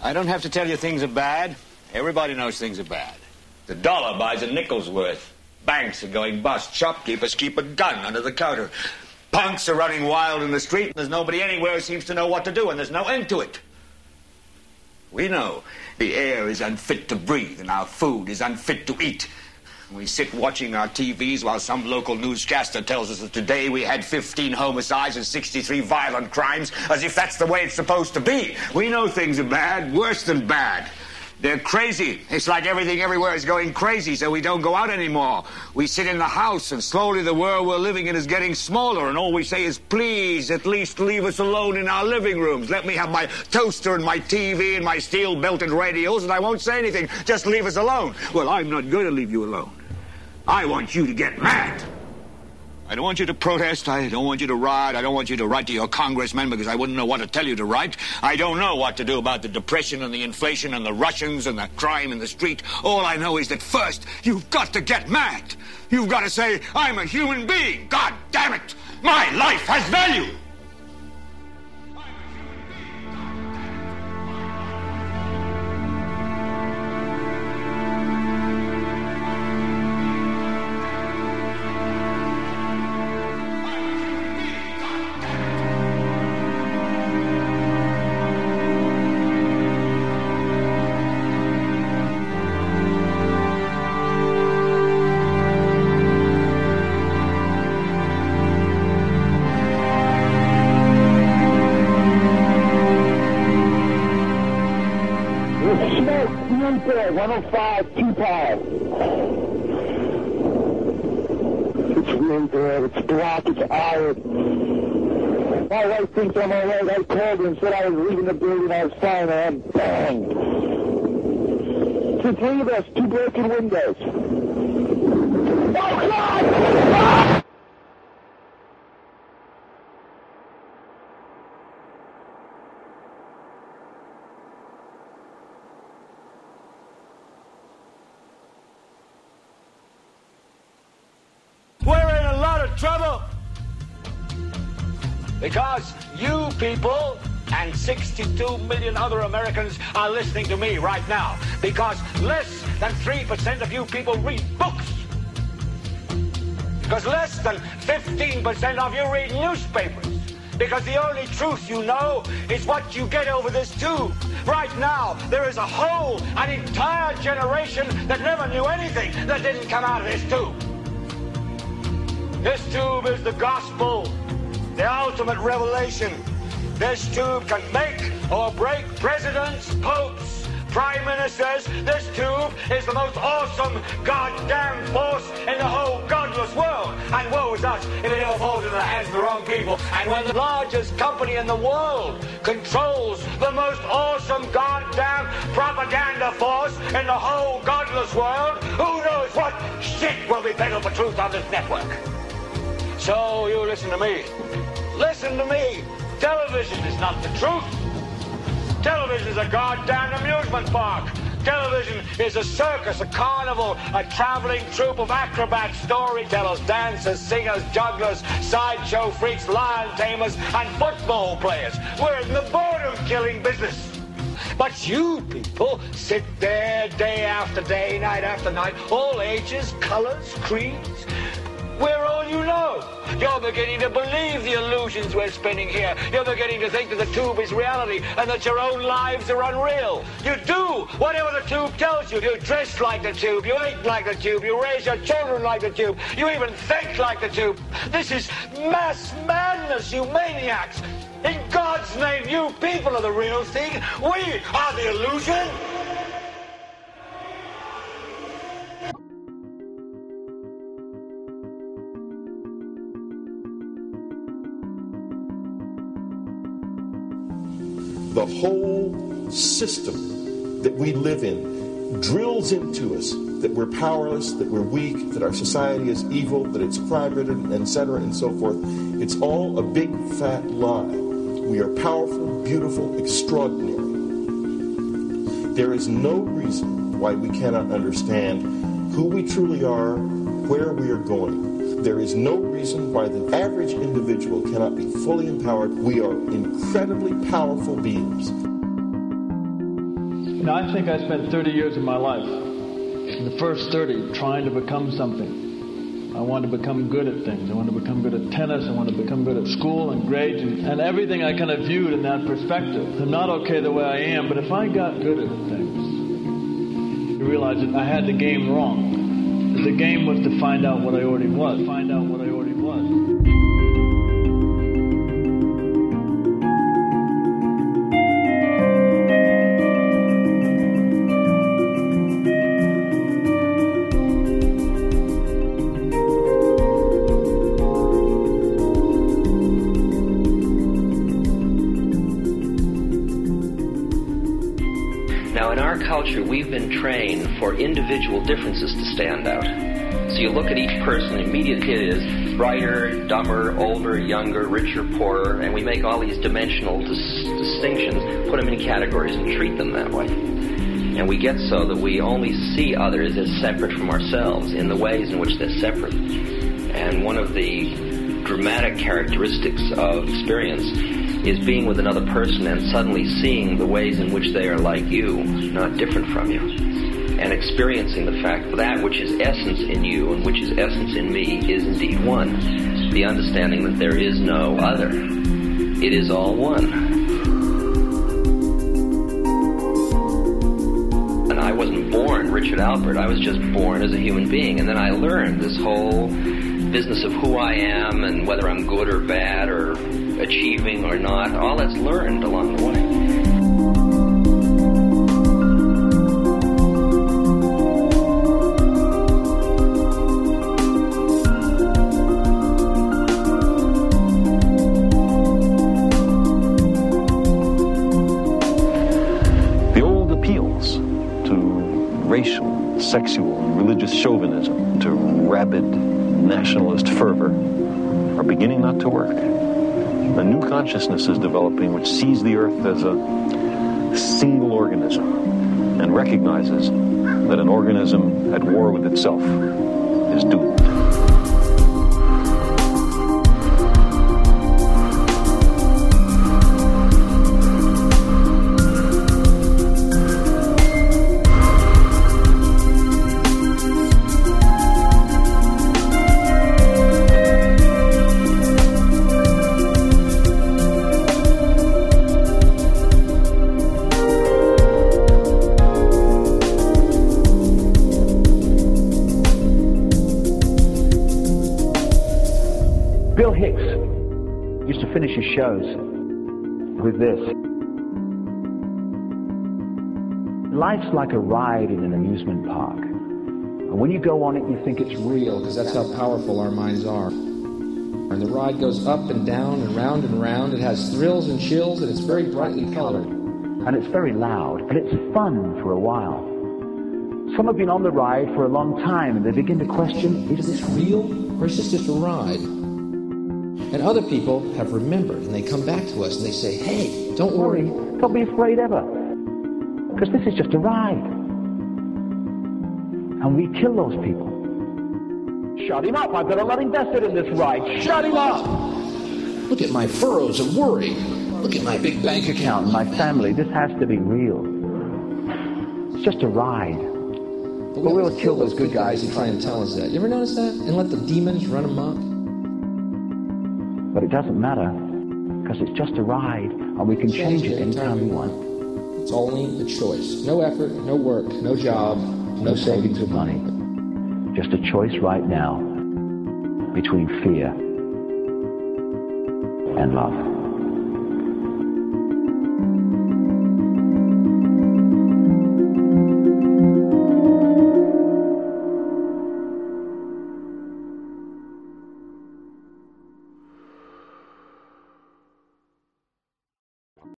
I don't have to tell you things are bad. Everybody knows things are bad. The dollar buys a nickel's worth. Banks are going bust. Shopkeepers keep a gun under the counter. Punks are running wild in the street, and there's nobody anywhere who seems to know what to do, and there's no end to it. We know the air is unfit to breathe, and our food is unfit to eat. We sit watching our TVs while some local newscaster tells us that today we had 15 homicides and 63 violent crimes, as if that's the way it's supposed to be. We know things are bad, worse than bad. They're crazy. It's like everything everywhere is going crazy, so we don't go out anymore. We sit in the house, and slowly the world we're living in is getting smaller, and all we say is, please, at least leave us alone in our living rooms. Let me have my toaster and my TV and my steel-belted radios, and I won't say anything. Just leave us alone. Well, I'm not going to leave you alone. I want you to get mad. I don't want you to protest. I don't want you to riot. I don't want you to write to your congressman because I wouldn't know what to tell you to write. I don't know what to do about the depression and the inflation and the Russians and the crime in the street. All I know is that first, you've got to get mad. You've got to say, I'm a human being. God damn it. My life has value. There, 105, 2 pounds. It's really bad. It's black. It's iron. My wife thinks I'm all right. I called her and said I was leaving the building. I was fine, and bang. To 3 of us, 2 broken windows. Oh, God! Ah! Trouble. Because you people and 62 million other Americans are listening to me right now. Because less than 3% of you people read books. Because less than 15% of you read newspapers. Because the only truth you know is what you get over this tube. Right now, there is an entire generation that never knew anything that didn't come out of this tube. This tube is the gospel, the ultimate revelation. This tube can make or break presidents, popes, prime ministers. This tube is the most awesome goddamn force in the whole godless world. And woe is us if it ever falls into the hands of the wrong people. And when the largest company in the world controls the most awesome goddamn propaganda force in the whole godless world, who knows what shit will be peddled for truth on this network. So you listen to me. Listen to me. Television is not the truth. Television is a goddamn amusement park. Television is a circus, a carnival, a traveling troupe of acrobats, storytellers, dancers, singers, jugglers, sideshow freaks, lion tamers, and football players. We're in the boredom-killing business. But you people sit there day after day, night after night, all ages, colors, creeds. We're all you know. You're beginning to believe the illusions we're spinning here. You're beginning to think that the tube is reality and that your own lives are unreal. You do whatever the tube tells you. You dress like the tube. You eat like the tube. You raise your children like the tube. You even think like the tube. This is mass madness, you maniacs. In God's name, you people are the real thing. We are the illusion. The whole system that we live in drills into us that we're powerless, that we're weak, that our society is evil, that it's crime-ridden, etc., and so forth. It's all a big, fat lie. We are powerful, beautiful, extraordinary. There is no reason why we cannot understand who we truly are, where we are going. There is no reason why the average individual cannot be fully empowered. We are incredibly powerful beings. Now, I think I spent 30 years of my life, in the first 30, trying to become something. I wanted to become good at things. I wanted to become good at tennis. I wanted to become good at school and grades and everything I kind of viewed in that perspective. I'm not okay the way I am, but if I got good at things, you realize that I had the game wrong. That the game was to find out what I already was. We've been trained for individual differences to stand out. So you look at each person, immediately it is brighter, dumber, older, younger, richer, poorer, and we make all these dimensional distinctions, put them in categories and treat them that way. And we get so that we only see others as separate from ourselves in the ways in which they're separate. And one of the dramatic characteristics of experience is being with another person and suddenly seeing the ways in which they are like you, not different from you, and experiencing the fact that which is essence in you and which is essence in me is indeed one. The understanding that there is no other. It is all one. And I wasn't born Richard Albert. I was just born as a human being. And then I learned this whole business of who I am and whether I'm good or bad or achieving or not. All that's learned along the way. The old appeals to racial, sexual, and religious chauvinism, to rabid nationalist fervor, are beginning not to work. A new consciousness is developing which sees the earth as a single organism and recognizes that an organism at war with itself is doomed. Finish his shows with this. Life's like a ride in an amusement park. And when you go on it, you think it's real. Because that's how powerful our minds are. And the ride goes up and down and round and round. It has thrills and chills, and it's very brightly colored. And it's very loud, and it's fun for a while. Some have been on the ride for a long time, and they begin to question, is this real, or is this just a ride? And other people have remembered, and they come back to us, and they say, hey, don't worry. Don't be afraid ever. Because this is just a ride. And we kill those people. Shut him up. I've got a lot invested in this ride. Shut him up. Look at my furrows of worry. Look at my big bank account. My family. This has to be real. It's just a ride. But we'll kill those good guys who try and tell us that. You ever notice that? And let the demons run amok? But it doesn't matter, because it's just a ride, and we can change it anytime we want. It's only a choice. No effort, no work, no job, no savings of money. Just a choice right now between fear and love.